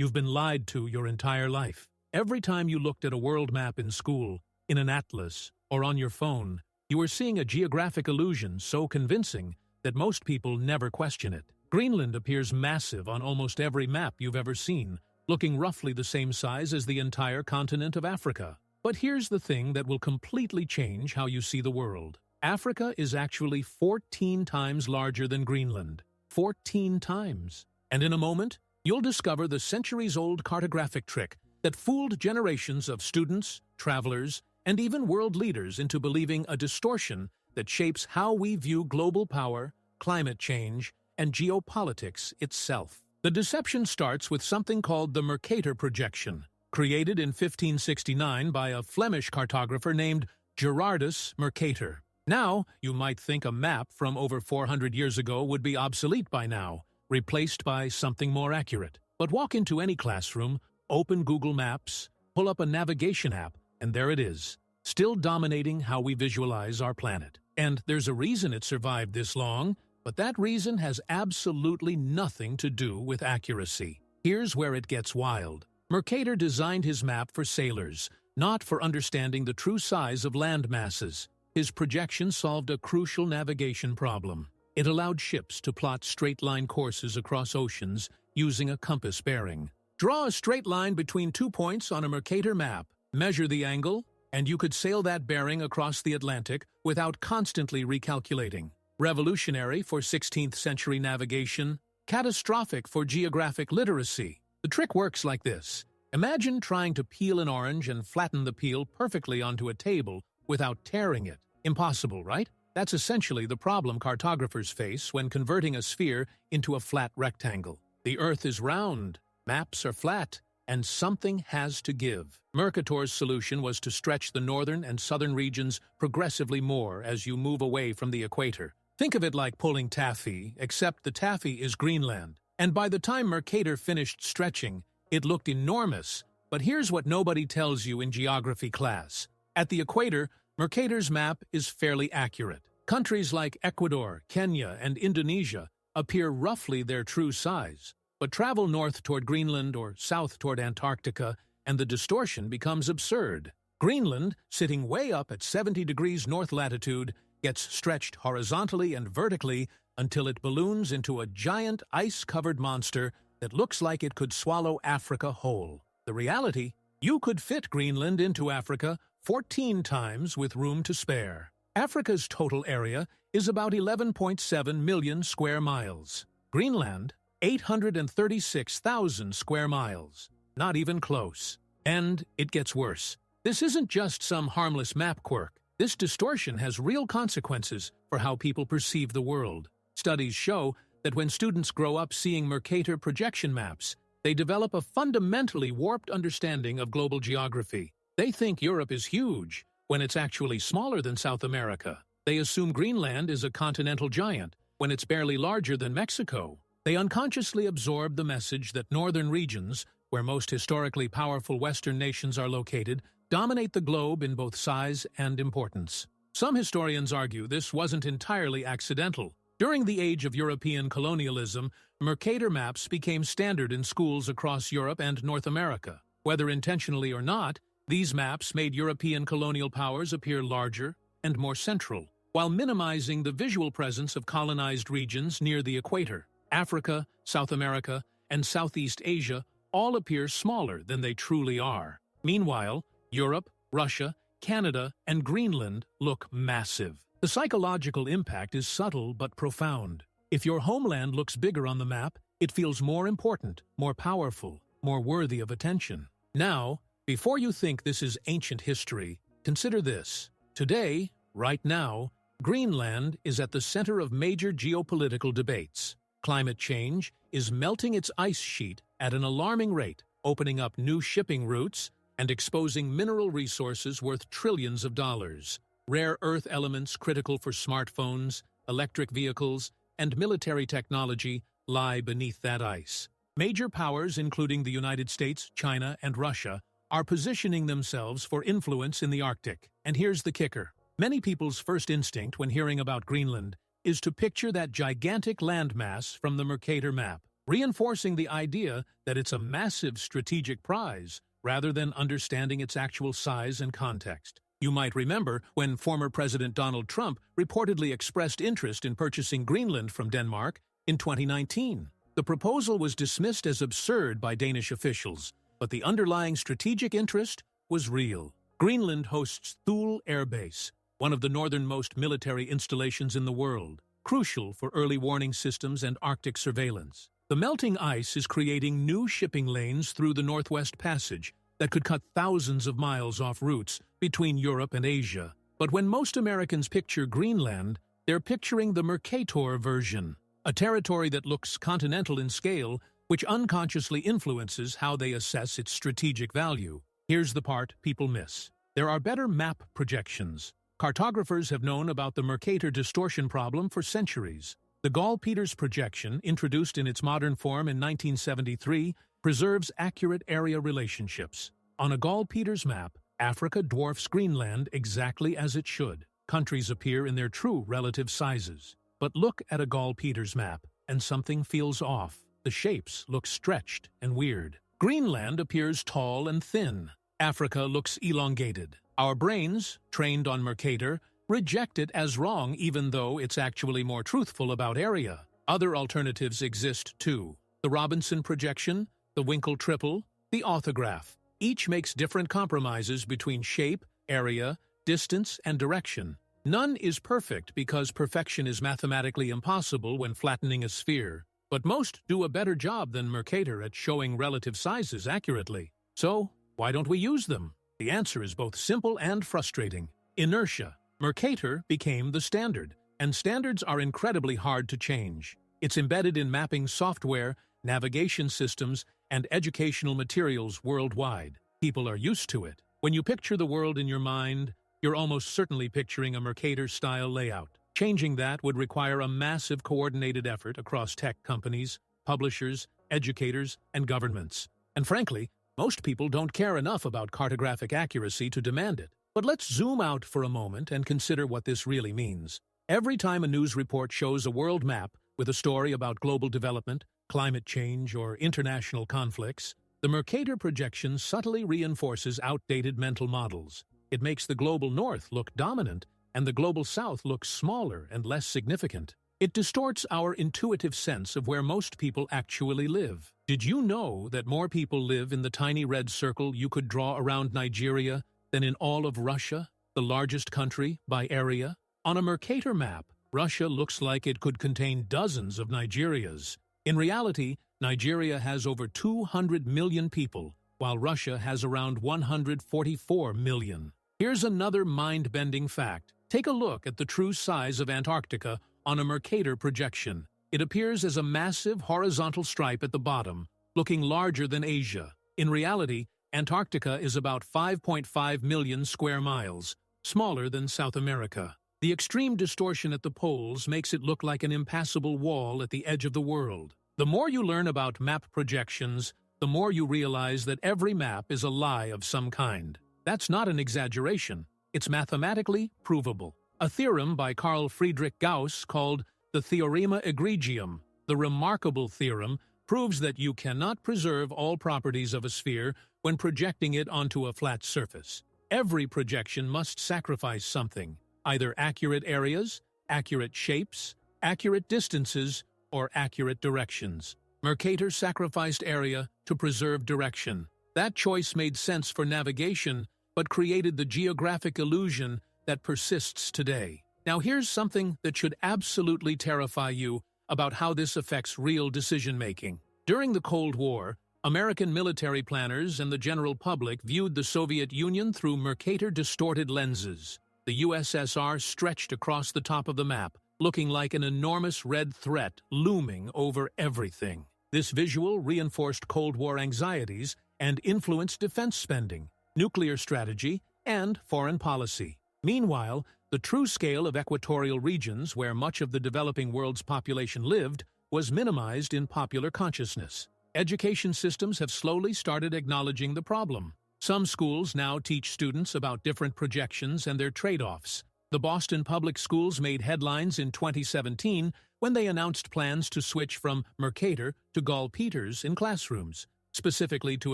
you've been lied to your entire life. Every time you looked at a world map in school, in an atlas, or on your phone, you were seeing a geographic illusion so convincing that most people never question it. Greenland appears massive on almost every map you've ever seen, looking roughly the same size as the entire continent of Africa. But here's the thing that will completely change how you see the world. Africa is actually 14 times larger than Greenland. 14 times. And in a moment, you'll discover the centuries-old cartographic trick that fooled generations of students, travelers, and even world leaders into believing a distortion that shapes how we view global power, climate change, and geopolitics itself. The deception starts with something called the Mercator projection, created in 1569 by a Flemish cartographer named Gerardus Mercator. Now, you might think a map from over 400 years ago would be obsolete by now, replaced by something more accurate. But walk into any classroom, open Google Maps, pull up a navigation app, and there it is, still dominating how we visualize our planet. And there's a reason it survived this long, but that reason has absolutely nothing to do with accuracy. Here's where it gets wild. Mercator designed his map for sailors, not for understanding the true size of land masses. His projection solved a crucial navigation problem. It allowed ships to plot straight-line courses across oceans using a compass bearing. Draw a straight line between 2 points on a Mercator map, measure the angle, and you could sail that bearing across the Atlantic without constantly recalculating. Revolutionary for 16th century navigation, catastrophic for geographic literacy. The trick works like this. Imagine trying to peel an orange and flatten the peel perfectly onto a table without tearing it. Impossible, right? That's essentially the problem cartographers face when converting a sphere into a flat rectangle. The Earth is round, maps are flat, and something has to give. Mercator's solution was to stretch the northern and southern regions progressively more as you move away from the equator. Think of it like pulling taffy, except the taffy is Greenland. And by the time Mercator finished stretching, it looked enormous. But here's what nobody tells you in geography class. At the equator, Mercator's map is fairly accurate. Countries like Ecuador, Kenya, and Indonesia appear roughly their true size. But travel north toward Greenland or south toward Antarctica, and the distortion becomes absurd. Greenland, sitting way up at 70 degrees north latitude, gets stretched horizontally and vertically until it balloons into a giant ice-covered monster that looks like it could swallow Africa whole. The reality? You could fit Greenland into Africa 14 times with room to spare. Africa's total area is about 11.7 million square miles. Greenland, 836,000 square miles. Not even close. And it gets worse. This isn't just some harmless map quirk. This distortion has real consequences for how people perceive the world. Studies show that when students grow up seeing Mercator projection maps, they develop a fundamentally warped understanding of global geography. They think Europe is huge, when it's actually smaller than South America. They assume Greenland is a continental giant, when it's barely larger than Mexico. They unconsciously absorb the message that northern regions, where most historically powerful Western nations are located, dominate the globe in both size and importance. Some historians argue this wasn't entirely accidental. During the age of European colonialism, Mercator maps became standard in schools across Europe and North America. Whether intentionally or not, these maps made European colonial powers appear larger and more central, while minimizing the visual presence of colonized regions near the equator. Africa, South America, and Southeast Asia all appear smaller than they truly are. Meanwhile, Europe, Russia, Canada, and Greenland look massive. The psychological impact is subtle but profound. If your homeland looks bigger on the map, it feels more important, more powerful, more worthy of attention. Now, before you think this is ancient history, consider this. Today, right now, Greenland is at the center of major geopolitical debates. Climate change is melting its ice sheet at an alarming rate, opening up new shipping routes and exposing mineral resources worth trillions of dollars. Rare earth elements critical for smartphones, electric vehicles, and military technology lie beneath that ice. Major powers, including the United States, China, and Russia, are positioning themselves for influence in the Arctic. And here's the kicker. Many people's first instinct when hearing about Greenland is to picture that gigantic landmass from the Mercator map. reinforcing the idea that it's a massive strategic prize rather than understanding its actual size and context. You might remember when former President Donald Trump reportedly expressed interest in purchasing Greenland from Denmark in 2019. The proposal was dismissed as absurd by Danish officials, but the underlying strategic interest was real. Greenland hosts Thule Air Base, one of the northernmost military installations in the world, crucial for early warning systems and Arctic surveillance. The melting ice is creating new shipping lanes through the Northwest Passage that could cut thousands of miles off routes between Europe and Asia. But when most Americans picture Greenland, they're picturing the Mercator version, a territory that looks continental in scale, which unconsciously influences how they assess its strategic value. Here's the part people miss. There are better map projections. Cartographers have known about the Mercator distortion problem for centuries. The Gall-Peters projection, introduced in its modern form in 1973, preserves accurate area relationships. On a Gall-Peters map, Africa dwarfs Greenland exactly as it should. Countries appear in their true relative sizes. But look at a Gall-Peters map, and something feels off. The shapes look stretched and weird. Greenland appears tall and thin. Africa looks elongated. Our brains, trained on Mercator, reject it as wrong even though it's actually more truthful about area. Other alternatives exist too. The Robinson projection, the Winkel triple, the orthograph. Each makes different compromises between shape, area, distance, and direction. None is perfect because perfection is mathematically impossible when flattening a sphere. But most do a better job than Mercator at showing relative sizes accurately. So, why don't we use them? The answer is both simple and frustrating. Inertia. Mercator became the standard, and standards are incredibly hard to change. It's embedded in mapping software, navigation systems, and educational materials worldwide. People are used to it. When you picture the world in your mind, you're almost certainly picturing a Mercator-style layout. Changing that would require a massive coordinated effort across tech companies, publishers, educators, and governments. And frankly, most people don't care enough about cartographic accuracy to demand it. But let's zoom out for a moment and consider what this really means. Every time a news report shows a world map with a story about global development, climate change, or international conflicts, the Mercator projection subtly reinforces outdated mental models. It makes the global north look dominant and the global south look smaller and less significant. It distorts our intuitive sense of where most people actually live. Did you know that more people live in the tiny red circle you could draw around Nigeria than in all of Russia, the largest country by area? On a Mercator map, Russia looks like it could contain dozens of Nigerias. In reality, Nigeria has over 200 million people, while Russia has around 144 million. Here's another mind-bending fact. Take a look at the true size of Antarctica on a Mercator projection. It appears as a massive horizontal stripe at the bottom, looking larger than Asia. In reality, Antarctica is about 5.5 million square miles, smaller than South America. The extreme distortion at the poles makes it look like an impassable wall at the edge of the world. The more you learn about map projections, the more you realize that every map is a lie of some kind. That's not an exaggeration. It's mathematically provable. A theorem by Carl Friedrich Gauss called the Theorema Egregium, the remarkable theorem, proves that you cannot preserve all properties of a sphere when projecting it onto a flat surface. Every projection must sacrifice something, either accurate areas, accurate shapes, accurate distances, or accurate directions. Mercator sacrificed area to preserve direction. That choice made sense for navigation, but created the geographic illusion that persists today. Now here's something that should absolutely terrify you about how this affects real decision-making. During the Cold War, American military planners and the general public viewed the Soviet Union through Mercator-distorted lenses. The USSR stretched across the top of the map, looking like an enormous red threat looming over everything. This visual reinforced Cold War anxieties and influenced defense spending, nuclear strategy, and foreign policy. Meanwhile, the true scale of equatorial regions where much of the developing world's population lived was minimized in popular consciousness. Education systems have slowly started acknowledging the problem. Some schools now teach students about different projections and their trade-offs. The Boston Public Schools made headlines in 2017 when they announced plans to switch from Mercator to Gall-Peters in classrooms, specifically to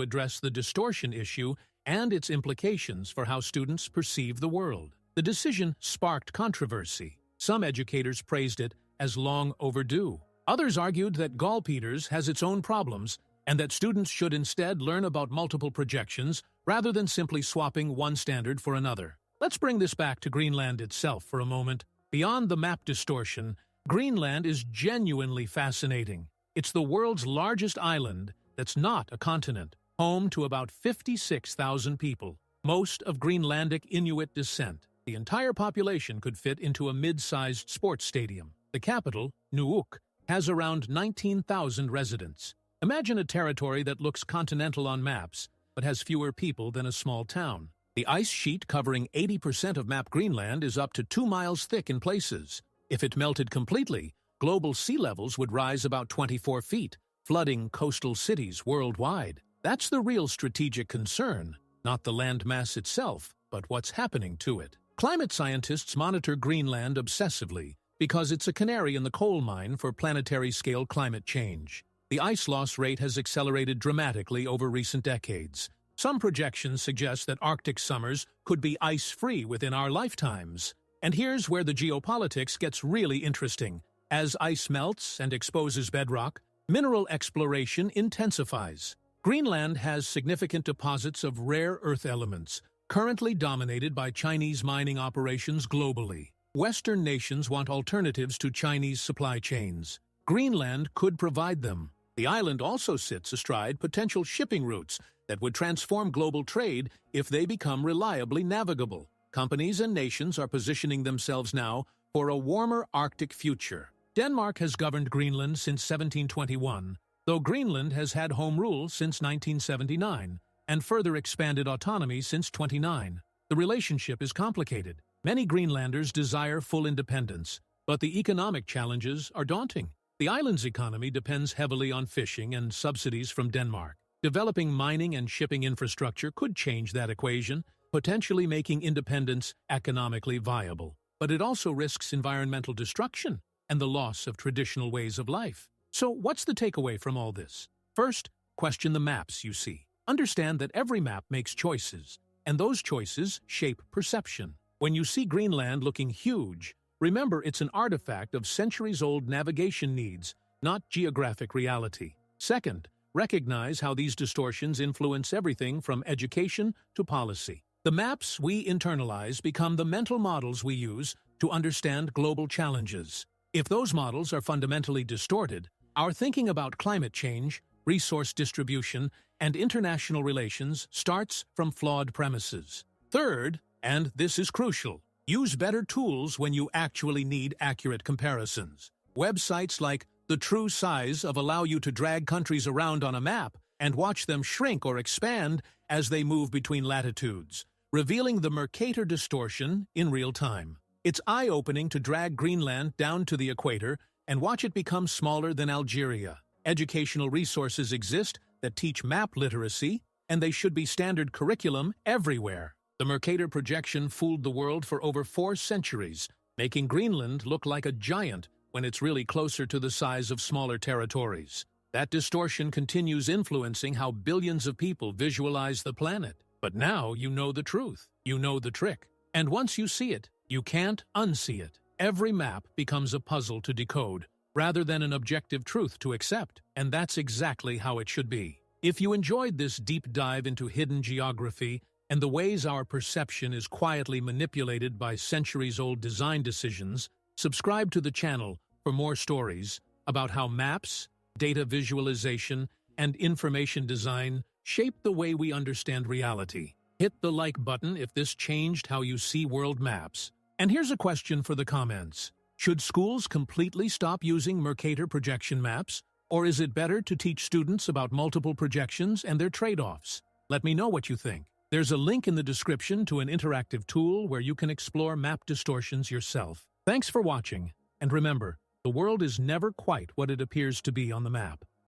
address the distortion issue and its implications for how students perceive the world. The decision sparked controversy. Some educators praised it as long overdue. Others argued that Gall-Peters has its own problems and that students should instead learn about multiple projections rather than simply swapping one standard for another. Let's bring this back to Greenland itself for a moment. Beyond the map distortion, Greenland is genuinely fascinating. It's the world's largest island that's not a continent, home to about 56,000 people, most of Greenlandic Inuit descent. The entire population could fit into a mid-sized sports stadium. The capital, Nuuk, has around 19,000 residents. Imagine a territory that looks continental on maps, but has fewer people than a small town. The ice sheet covering 80% of map Greenland is up to 2 miles thick in places. If it melted completely, global sea levels would rise about 24 feet, flooding coastal cities worldwide. That's the real strategic concern, not the landmass itself, but what's happening to it. Climate scientists monitor Greenland obsessively because it's a canary in the coal mine for planetary-scale climate change. The ice loss rate has accelerated dramatically over recent decades. Some projections suggest that Arctic summers could be ice-free within our lifetimes. And here's where the geopolitics gets really interesting. As ice melts and exposes bedrock, mineral exploration intensifies. Greenland has significant deposits of rare earth elements, currently dominated by Chinese mining operations globally. Western nations want alternatives to Chinese supply chains. Greenland could provide them. The island also sits astride potential shipping routes that would transform global trade if they become reliably navigable. Companies and nations are positioning themselves now for a warmer Arctic future. Denmark has governed Greenland since 1721, though Greenland has had home rule since 1979 and further expanded autonomy since 29. The relationship is complicated. Many Greenlanders desire full independence, but the economic challenges are daunting. The island's economy depends heavily on fishing and subsidies from Denmark. Developing mining and shipping infrastructure could change that equation, potentially making independence economically viable. But it also risks environmental destruction and the loss of traditional ways of life. So what's the takeaway from all this? First, question the maps you see. Understand that every map makes choices, and those choices shape perception. When you see Greenland looking huge, remember it's an artifact of centuries-old navigation needs, not geographic reality. Second, recognize how these distortions influence everything from education to policy. The maps we internalize become the mental models we use to understand global challenges. If those models are fundamentally distorted, our thinking about climate change, resource distribution, and international relations starts from flawed premises. Third, and this is crucial, use better tools when you actually need accurate comparisons. Websites like The True Size allow you to drag countries around on a map and watch them shrink or expand as they move between latitudes, revealing the Mercator distortion in real time. It's eye-opening to drag Greenland down to the equator and watch it become smaller than Algeria. Educational resources exist that teach map literacy, and they should be standard curriculum everywhere. The Mercator projection fooled the world for over 4 centuries, making Greenland look like a giant when it's really closer to the size of smaller territories. That distortion continues influencing how billions of people visualize the planet. But now you know the truth. You know the trick. And once you see it, you can't unsee it. Every map becomes a puzzle to decode, rather than an objective truth to accept. And that's exactly how it should be. If you enjoyed this deep dive into hidden geography and the ways our perception is quietly manipulated by centuries-old design decisions, subscribe to the channel for more stories about how maps, data visualization, and information design shape the way we understand reality. Hit the like button if this changed how you see world maps. And here's a question for the comments. Should schools completely stop using Mercator projection maps, or is it better to teach students about multiple projections and their trade-offs? Let me know what you think. There's a link in the description to an interactive tool where you can explore map distortions yourself. Thanks for watching, and remember, the world is never quite what it appears to be on the map.